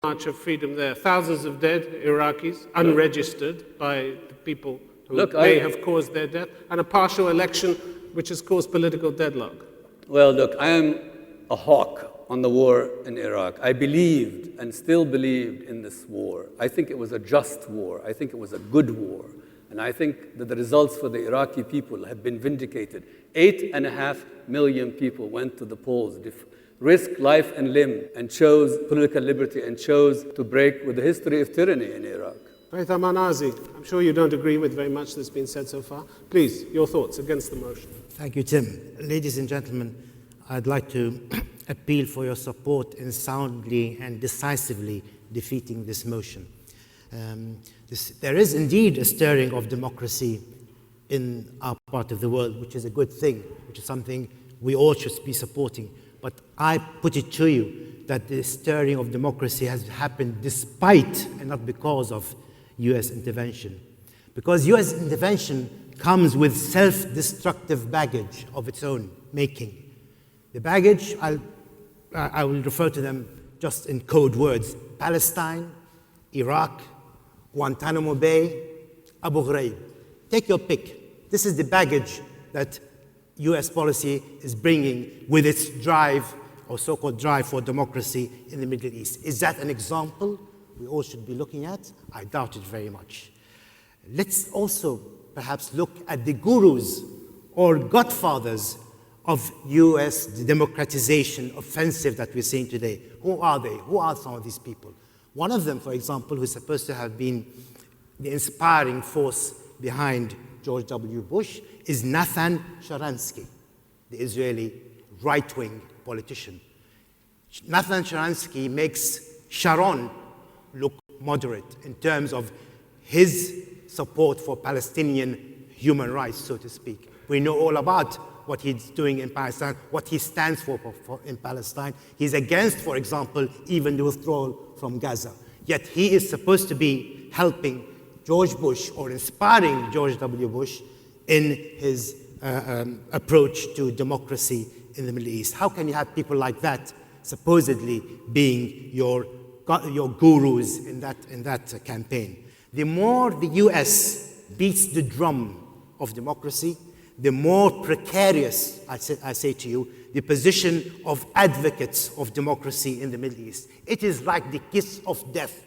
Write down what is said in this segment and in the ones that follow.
March of Freedom there. Thousands of dead Iraqis, unregistered by the people who may have caused their death, and a partial election which has caused political deadlock. Well, look, I am a hawk on the war in Iraq. I believed and still believed in this war. I think it was a just war. I think it was a good war. And I think that the results for the Iraqi people have been vindicated. 8.5 million people went to the polls, risked life and limb, and chose political liberty, and chose to break with the history of tyranny in Iraq. Ghayth Armanazi, I'm sure you don't agree with very much that's been said so far. Please, your thoughts against the motion. Thank you, Tim. Ladies and gentlemen, I'd like to appeal for your support in soundly and decisively defeating this motion. There is indeed a stirring of democracy in our part of the world, which is a good thing, which is something we all should be supporting. But I put it to you that the stirring of democracy has happened despite and not because of US intervention. Because US intervention comes with self-destructive baggage of its own making. The baggage, I will refer to them just in code words: Palestine, Iraq, Guantanamo Bay, Abu Ghraib. Take your pick. This is the baggage that US policy is bringing with its drive, or so-called drive for democracy in the Middle East. Is that an example we all should be looking at? I doubt it very much. Let's also perhaps look at the gurus or godfathers of US democratization offensive that we're seeing today. Who are they? Who are some of these people? One of them, for example, who's supposed to have been the inspiring force behind George W. Bush, is Nathan Sharansky, the Israeli right-wing politician. Nathan Sharansky makes Sharon look moderate in terms of his support for Palestinian human rights, so to speak. We know all about what he's doing in Palestine, what he stands for in Palestine. He's against, for example, even the withdrawal from Gaza. Yet he is supposed to be helping George Bush or inspiring George W. Bush in his approach to democracy in the Middle East. How can you have people like that supposedly being your gurus in that campaign? The more the US beats the drum of democracy, the more precarious, I say to you, the position of advocates of democracy in the Middle East. It is like the kiss of death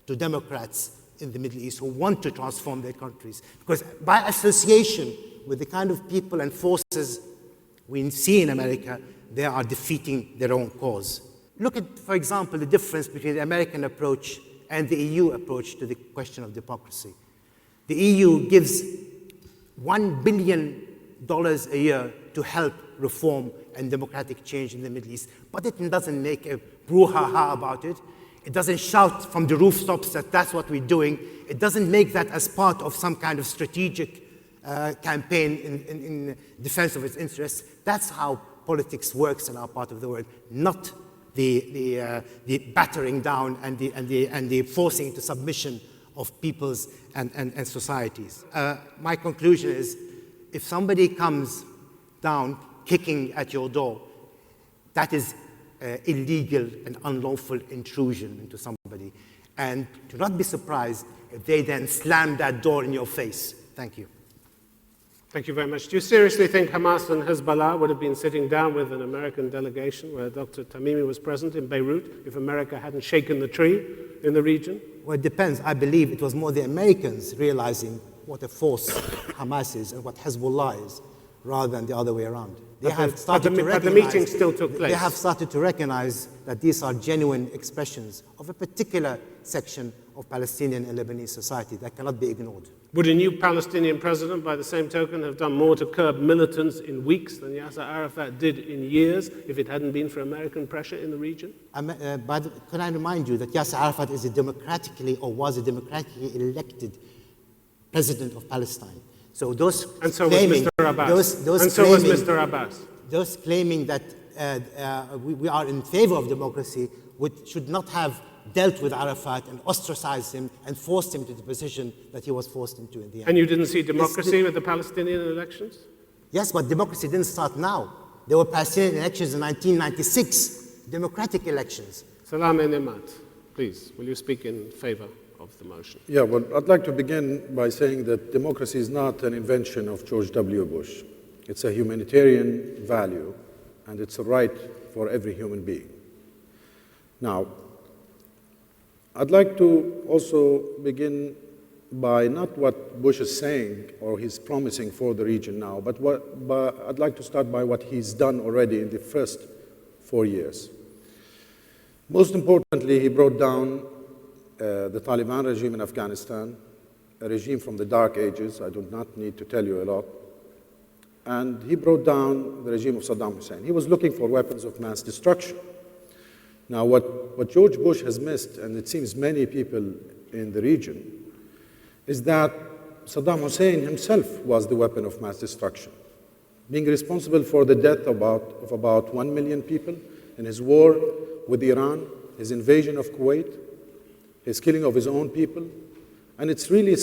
to Democrats in the Middle East who want to transform their countries. Because by association with the kind of people and forces we see in America, they are defeating their own cause. Look at, for example, the difference between the American approach and the EU approach to the question of democracy. The EU gives $1 billion a year to help reform and democratic change in the Middle East. But it doesn't make a brouhaha about it. It doesn't shout from the rooftops that that's what we're doing. It doesn't make that as part of some kind of strategic campaign in defense of its interests. That's how politics works in our part of the world, not the battering down and the forcing into submission of peoples and societies. My conclusion is, if somebody comes down kicking at your door, that is illegal and unlawful intrusion into somebody. And do not be surprised if they then slam that door in your face. Thank you. Thank you very much. Do you seriously think Hamas and Hezbollah would have been sitting down with an American delegation where Dr. Tamimi was present in Beirut if America hadn't shaken the tree in the region? Well, it depends. I believe it was more the Americans realizing what a force Hamas is and what Hezbollah is, rather than the other way around. But the meeting still took place. They have started to recognize that these are genuine expressions of a particular section of Palestinian and Lebanese society that cannot be ignored. Would a new Palestinian president, by the same token, have done more to curb militants in weeks than Yasser Arafat did in years if it hadn't been for American pressure in the region? Can I remind you that Yasser Arafat is was a democratically elected president of Palestine. So those and so claiming, was Mr. Abbas. And so was Mr. Abbas. Those claiming that we are in favor of democracy should not have dealt with Arafat and ostracized him and forced him to the position that he was forced into in the end. And you didn't see democracy with the Palestinian elections? Yes, but democracy didn't start now. There were Palestinian elections in 1996, democratic elections. Salameh Nematt. please, will you speak in favor of the motion? Yeah, well, I'd like to begin by saying that democracy is not an invention of George W. Bush. It's a humanitarian value, and it's a right for every human being. Now, I'd like to also begin by not what Bush is saying or he's promising for the region now, but I'd like to start by what he's done already in the first 4 years. Most importantly, he brought down the Taliban regime in Afghanistan, a regime from the dark ages, I do not need to tell you a lot, and he brought down the regime of Saddam Hussein. He was looking for weapons of mass destruction. Now, what George Bush has missed, and it seems many people in the region, is that Saddam Hussein himself was the weapon of mass destruction, being responsible for the death of about 1 million people in his war with Iran, his invasion of Kuwait, his killing of his own people, and it's really